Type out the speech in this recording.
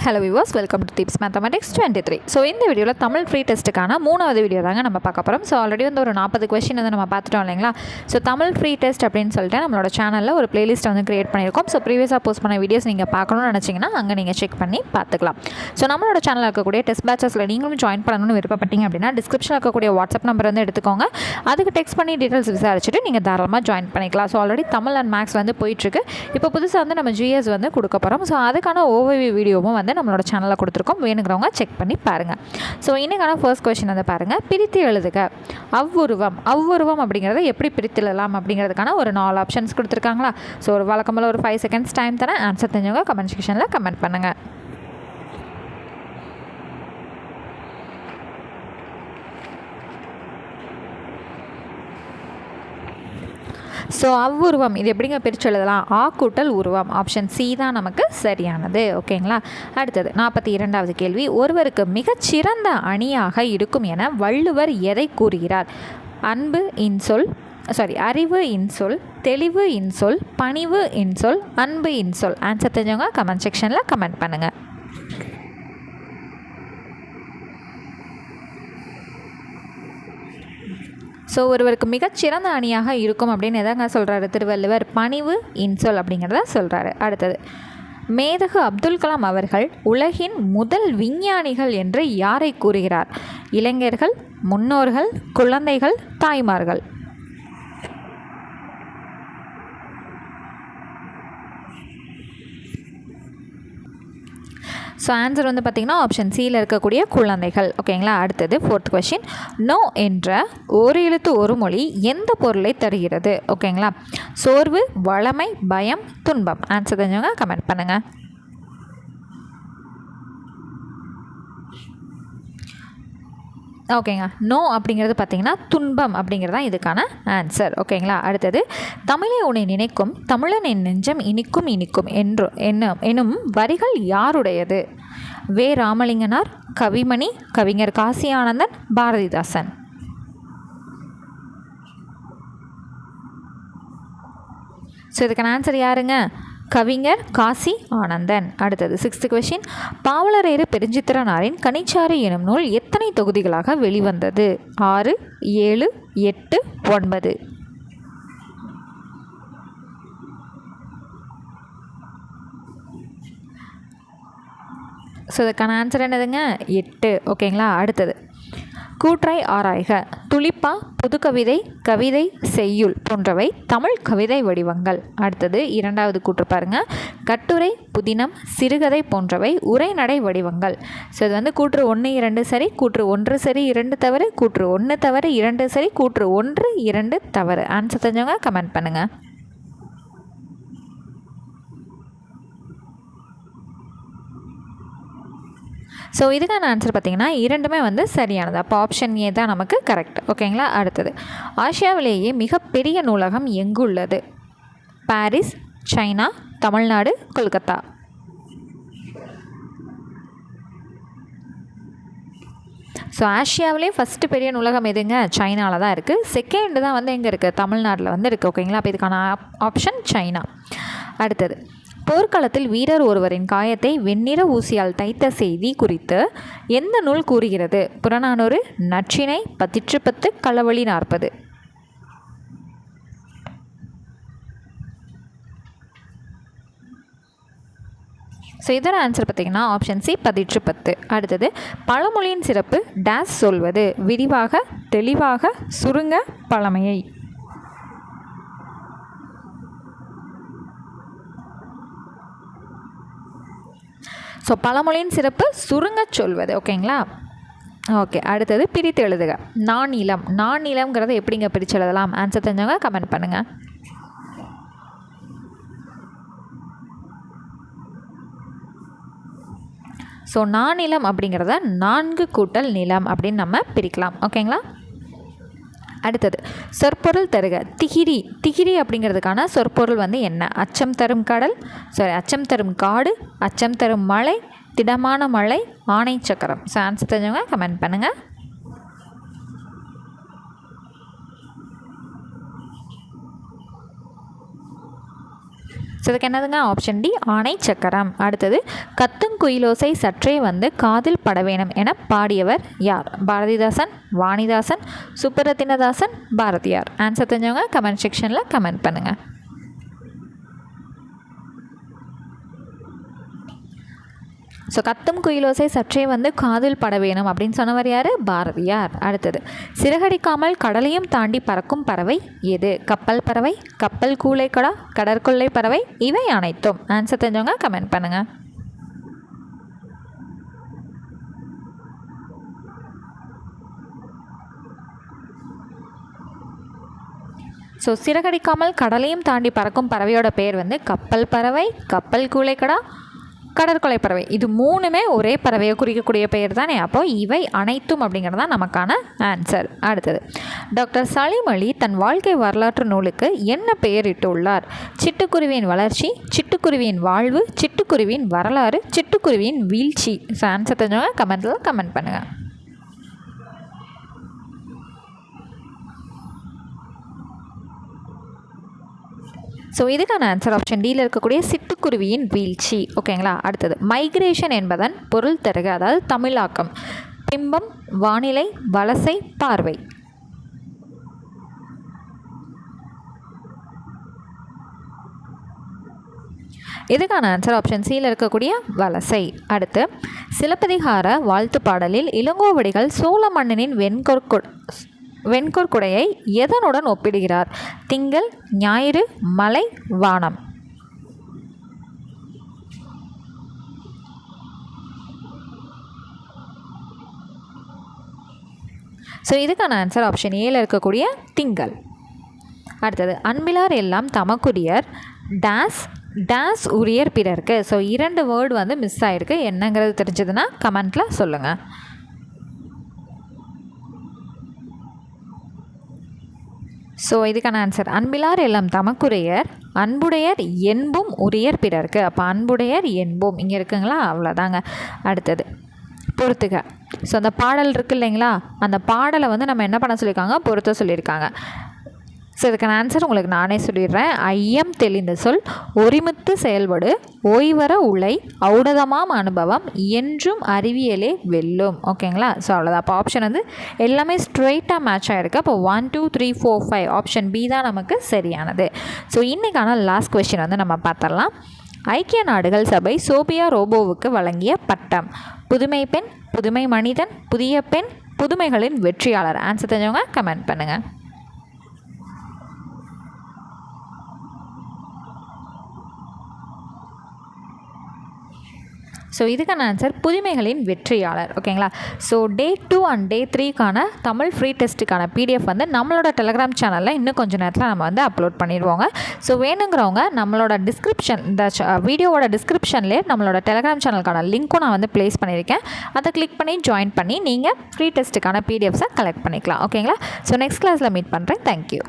Hello viewers, welcome to tips mathematics 23. So இந்த வீடியோவில் Tamil free டெஸ்ட்டுக்கான 3வது வீடியோ தாங்க நம்ம பார்க்க போகிறோம். ஸோ ஆல்ரெடி வந்து ஒரு 40 கொஸ்டின் வந்து நம்ம பார்த்துட்டோம் இல்லைங்களா. ஸோ தமிழ் ஃப்ரீ டெஸ்ட் அப்படின்னு சொல்லிட்டு நம்மளோட சேனலில் ஒரு பிளேலிஸ்ட் வந்து கிரியேட் பண்ணியிருக்கோம். ஸோ ப்ரீவியஸாக போஸ்ட் பண்ண வீடியோஸ் நீங்கள் பார்க்கணும்னு நினச்சிங்கன்னா அங்கே நீங்கள் செக் பண்ணி பார்த்துக்கலாம். ஸோ நம்மளோட சேனலில் இருக்கக்கூடிய டெஸ்ட் பேச்சஸில் நீங்களும் ஜாயின் பண்ணணும்னு விருப்பப்பட்டீங்க அப்படின்னா டிஸ்கிரிப்ஷனில் இருக்கக்கூடிய வாட்ஸ்அப் நம்பர் வந்து எடுத்துக்கோங்க. அதுக்கு டெக்ஸ்ட் பண்ணி டீட்டெயில்ஸ் விசாரிச்சுட்டு நீங்கள் தாராளமாக ஜாயின் பண்ணிக்கலாம். So already Tamil and maths வந்து போயிட்டுருக்கு. இப்போ புதுசாக வந்து நம்ம ஜிஎஸ் வந்து கொடுக்க போகிறோம். ஸோ அதுக்கான ஓவர்வியூ வீடியோவும் வந்து நம்மளோட சேனலில் கொடுத்துருக்கோம். வேணுங்கிறவங்க செக் பண்ணி பாருங்கள். ஸோ இன்னைக்கான ஃபர்ஸ்ட் கொஸ்டின் வந்து பாருங்கள். பிரித்து எழுதுக. அவ்வுருவம் அப்படிங்கிறத எப்படி பிரித்து எழுதலாம் அப்படிங்கிறதுக்கான ஒரு 4 ஆப்ஷன்ஸ் கொடுத்துருக்காங்களா. ஸோ ஒரு வழக்கம்போல ஒரு 5 செகண்ட்ஸ் டைம் தரேன். ஆன்சர் தெரிஞ்சவங்க கமெண்ட் செக்ஷனில் கமெண்ட் பண்ணுங்கள். ஸோ அவ்வுருவம் இது எப்படிங்க பிரித்து எழுதலாம்? ஆ கூட்டல் உருவம், ஆப்ஷன் சி தான் நமக்கு சரியானது. ஓகேங்களா. அடுத்தது 42வது கேள்வி. ஒருவருக்கு மிகச்சிறந்த அணியாக இருக்கும் என வள்ளுவர் எதை கூறுகிறார்? அறிவு இன்சொல், தெளிவு இன்சொல், பணிவு இன்சொல், அன்பு இன்சொல். ஆன்சர் தெரிஞ்சவங்க கமெண்ட் செக்ஷனில் கமெண்ட் பண்ணுங்கள். ஸோ ஒருவருக்கு மிகச்சிறந்த அணியாக இருக்கும் அப்படின்னு எதாங்க சொல்கிறாரு திருவள்ளுவர்? பணிவு இன்சொல் அப்படிங்கிறத சொல்கிறாரு. அடுத்தது, மேதகு அப்துல் கலாம் அவர்கள் உலகின் முதல் விஞ்ஞானிகள் என்று யாரை கூறுகிறார்? இளைஞர்கள், முன்னோர்கள், குழந்தைகள், தாய்மார்கள். ஸோ ஆன்சர் வந்து பார்த்திங்கன்னா ஆப்ஷன் சியில் இருக்கக்கூடிய குழந்தைகள். ஓகேங்களா. அடுத்தது 4th கொஸ்டின். நோ என்ற ஒரு எழுத்து ஒரு மொழி எந்த பொருளை தருகிறது? ஓகேங்களா. சோர்வு, வளமை, பயம், துன்பம். ஆன்சர் தெரிஞ்சவங்க கமெண்ட் பண்ணுங்கள். ஓகேங்க. நோ அப்படிங்கிறது பார்த்திங்கன்னா துன்பம் அப்படிங்கிறது தான் இதுக்கான ஆன்சர். ஓகேங்களா. அடுத்தது, தமிழை உன்னை நினைக்கும் தமிழன் என் நெஞ்சம் இனிக்கும் இனிக்கும் எனும் வரிகள் யாருடையது? வே. ராமலிங்கனார், கவிமணி, கவிஞர் காசி ஆனந்தன், பாரதிதாசன். ஸோ இதுக்கான ஆன்சர் யாருங்க? கவிஞர் காசி ஆனந்தன். அடுத்தது 6th கொஸ்டின். பாவலரேறு பெருஞ்சித்திரனாரின் கனிச்சாறு எனும் நூல் எத்தனை தொகுதிகளாக வெளிவந்தது? 6, 7, 8, 9. ஸோ இதுக்கான ஆன்சர் என்னதுங்க? 8. ஓகேங்களா. அடுத்தது, கூற்றை ஆராய்க. துளிப்பா, புதுக்கவிதை, கவிதை, செய்யுள் போன்றவை தமிழ் கவிதை வடிவங்கள். அடுத்தது 2வது கூற்று பாருங்க. கட்டுரை, புதினம், சிறுகதை போன்றவை உரைநடை வடிவங்கள். ஸோ இது வந்து கூற்று 1, 2 சரி, கூற்று 1 சரி 2 தவறு, கூற்று 1 தவறு 2 சரி, கூற்று 1 2 தவறு. ஆன்சர் தெரிஞ்சவங்க கமெண்ட் பண்ணுங்கள். ஸோ இதுக்கான ஆன்சர் பார்த்திங்கன்னா 2மே வந்து சரியானது. அப்போ ஆப்ஷன் ஏ தான் நமக்கு கரெக்ட். ஓகேங்களா. அடுத்தது, ஆசியாவிலேயே மிகப்பெரிய நூலகம் எங்குள்ளது? Paris, China, Tamil Nadu, Kolkata. So ஆசியாவிலே ஃபஸ்ட்டு பெரிய நூலகம் எதுங்க? சைனாவில் தான் இருக்குது. செகண்டு தான் வந்து எங்கே இருக்குது? தமிழ்நாட்டில் வந்து இருக்குது. ஓகேங்களா. அப்போ இதுக்கான ஆப்ஷன் சைனா. அடுத்தது, போர்க்களத்தில் வீரர் ஒருவரின் காயத்தை வெண்ணிற ஊசியால் தைத்த செய்தி குறித்து எந்த நூல் கூறுகிறது? புறநானூறு, நற்றிணை, 10 களவழி 40. ஸோ இதோட ஆன்சர் பார்த்திங்கன்னா ஆப்ஷன் சி 10. அடுத்தது, பழமொழியின் சிறப்பு டேஸ் சொல்வது? விரிவாக, தெளிவாக, சுருங்க, பழமையை. ஸோ பழமொழியின் சிறப்பு சுருங்க சொல்வது. ஓகேங்களா. ஓகே. அடுத்தது, பிரித்து எழுதுக. நானிலம்ங்கிறத எப்படிங்க பிரித்து எழுதலாம்? ஆன்சர் தெரிஞ்சவங்க கமெண்ட் பண்ணுங்கள். ஸோ நானிலம் அப்படிங்கிறத 4 கூட்டல் நிலம் அப்படின்னு நம்ம பிரிக்கலாம். ஓகேங்களா. அடுத்தது, சொற்பொருள் தருக. திகிரி அப்படிங்கிறதுக்கான சொற்பொருள் வந்து என்ன? அச்சம் தரும் கடல், அச்சம் தரும் காடு, அச்சம் தரும் மலை, திடமான மலை, ஆணை சக்கரம். ஸோ ஆன்சர் தெரிஞ்சவங்க கமெண்ட் பண்ணுங்கள். ஸோ இதுக்கு என்னதுங்க? ஆப்ஷன் டி ஆணை சக்கரம். அடுத்தது கத்துங்குயிலோசை சற்றே வந்து காதில் படவேணும் என பாடியவர் யார்? பாரதிதாசன், வாணிதாசன், சுப்பரத்தினதாசன், பாரதியார். ஆன்சர் தெரிஞ்சவங்க கமெண்ட் செக்ஷனில் கமெண்ட் பண்ணுங்கள். ஸோ கத்தும் குயிலோசை சற்றே வந்து காதில் பட வேணும் அப்படின்னு சொன்னவர் யார்? பாரதியார். அடுத்தது சிறகடிக்காமல் கடலையும் தாண்டி பறக்கும் பறவை எது? கப்பல் பறவை, கப்பல் கூளைக்கடா, கடற்கொள்ளை பறவை, இவை அனைத்தும். ஆன்சர் தெரிஞ்சவங்க கமெண்ட் பண்ணுங்கள். ஸோ சிறகடிக்காமல் கடலையும் தாண்டி பறக்கும் பறவையோட பேர் வந்து கப்பல் பறவை, கப்பல் கூளைக்கடா, கடற்கொள்ளை பறவை. இது மூணுமே ஒரே பறவையை குறிக்கக்கூடிய பெயர் தானே. அப்போ இவை அனைத்தும் அப்படிங்கிறது தான் நமக்கான ஆன்சர். அடுத்தது டாக்டர் சலீம் அலி தன் வாழ்க்கை வரலாற்று நூலுக்கு என்ன பெயரிட்டு உள்ளார்? சிட்டுக்குருவியின் வளர்ச்சி, சிட்டுக்குருவியின் வாழ்வு, சிட்டுக்குருவியின் வரலாறு, சிட்டுக்குருவியின் வீழ்ச்சி. ஸோ ஆன்சர் தெரிஞ்சவங்க கமெண்ட்டில் கமெண்ட் பண்ணுங்கள். ஸோ இதுக்கான ஆன்சர் ஆப்ஷன் டியில் இருக்கக்கூடிய சிட்டுக்குருவியின் வீழ்ச்சி. ஓகேங்களா? அடுத்தது மைக்ரேஷன் என்பதன் பொருள் தருக, அதாவது தமிழாக்கம். பிம்பம், வானிலை, வலசை, பார்வை. இதுக்கான ஆன்சர் ஆப்ஷன் சியில் இருக்கக்கூடிய வலசை. அடுத்து சிலப்பதிகார வாழ்த்து பாடலில் இளங்கோவடிகள் சோழ மன்னனின் வெண்கொற்குடையை எதனுடன் ஒப்பிடுகிறார்? திங்கள், ஞாயிறு, மலை, வானம். ஸோ இதுக்கான ஆன்சர் ஆப்ஷன் ஏல இருக்கக்கூடிய திங்கள். அடுத்தது அன்பிலார் எல்லாம் தமக்குரியர் டேஸ் உரியர் பிறருக்கு. ஸோ 2 வேர்டு வந்து மிஸ் ஆகிருக்கு. என்னங்கிறது தெரிஞ்சதுன்னா கமெண்ட்டில் சொல்லுங்கள். ஸோ இதுக்கான ஆன்சர் அன்பிலார் எல்லாம் தமக்குரியர், அன்புடையர் என்பும் உரியர் பிறருக்கு. அப்போ அன்புடையர் என்பும் இங்கே இருக்குங்களா? அவ்வளோதாங்க. அடுத்தது பொறுத்துக. ஸோ அந்த பாடல் இருக்குது இல்லைங்களா? அந்த பாடலை வந்து நம்ம என்ன பண்ண சொல்லியிருக்காங்க? பொறுத்த சொல்லியிருக்காங்க. ஸோ இதுக்கான ஆன்சர் உங்களுக்கு நானே சொல்லிடுறேன். ஐயம் தெளிந்த சொல், ஒரிமுத்து செயல்படு, ஓய்வர உலை, ஔடதமாம் அனுபவம், என்றும் அறிவியலே வெல்லும். ஓகேங்களா? ஸோ அவ்வளோதான். அப்போ ஆப்ஷன் வந்து எல்லாமே ஸ்ட்ரெயிட்டாக மேட்ச் ஆகிருக்கு. அப்போ 1 2 3 4 5 ஆப்ஷன் பி தான் நமக்கு சரியானது. ஸோ இன்றைக்கான லாஸ்ட் கொஸ்டின் வந்து நம்ம பார்த்துடலாம். ஐக்கிய நாடுகள் சபை சோபியா ரோபோவுக்கு வழங்கிய பட்டம்? புதுமை பெண், புதுமை மனிதன், புதிய பெண், புதுமைகளின் வெற்றியாளர். ஆன்சர் தெரிஞ்சவங்க கமெண்ட் பண்ணுங்கள். ஸோ இதுக்கான ஆன்சர் புதுமைகளின் வெற்றியாளர். ஓகேங்களா? ஸோ டே 2 அண்ட் டே 3க்கான தமிழ் ஃப்ரீ டெஸ்ட்டுக்கான பிடிஎஃப் வந்து நம்மளோட டெலகிராம் சேனலில் இன்னும் கொஞ்சம் நேரத்தில் நம்ம வந்து அப்லோட் பண்ணிடுவோங்க. ஸோ வேணுங்கிறவங்க நம்மளோட டிஸ்கிரிப்ஷன், இந்த வீடியோவோட டிஸ்கிரிப்ஷன்லேயே நம்மளோட டெலகிராம் சேனலுக்கான லிங்க்கும் நான் வந்து ப்ளேஸ் பண்ணியிருக்கேன். அதை கிளிக் பண்ணி ஜாயின் பண்ணி நீங்கள் ஃப்ரீ டெஸ்ட்டுக்கான பிடிஎஃப்ஸை கலெக்ட் பண்ணிக்கலாம். ஓகேங்களா? ஸோ நெக்ஸ்ட் கிளாஸில் மீட் பண்ணுறேன். தேங்க்யூ.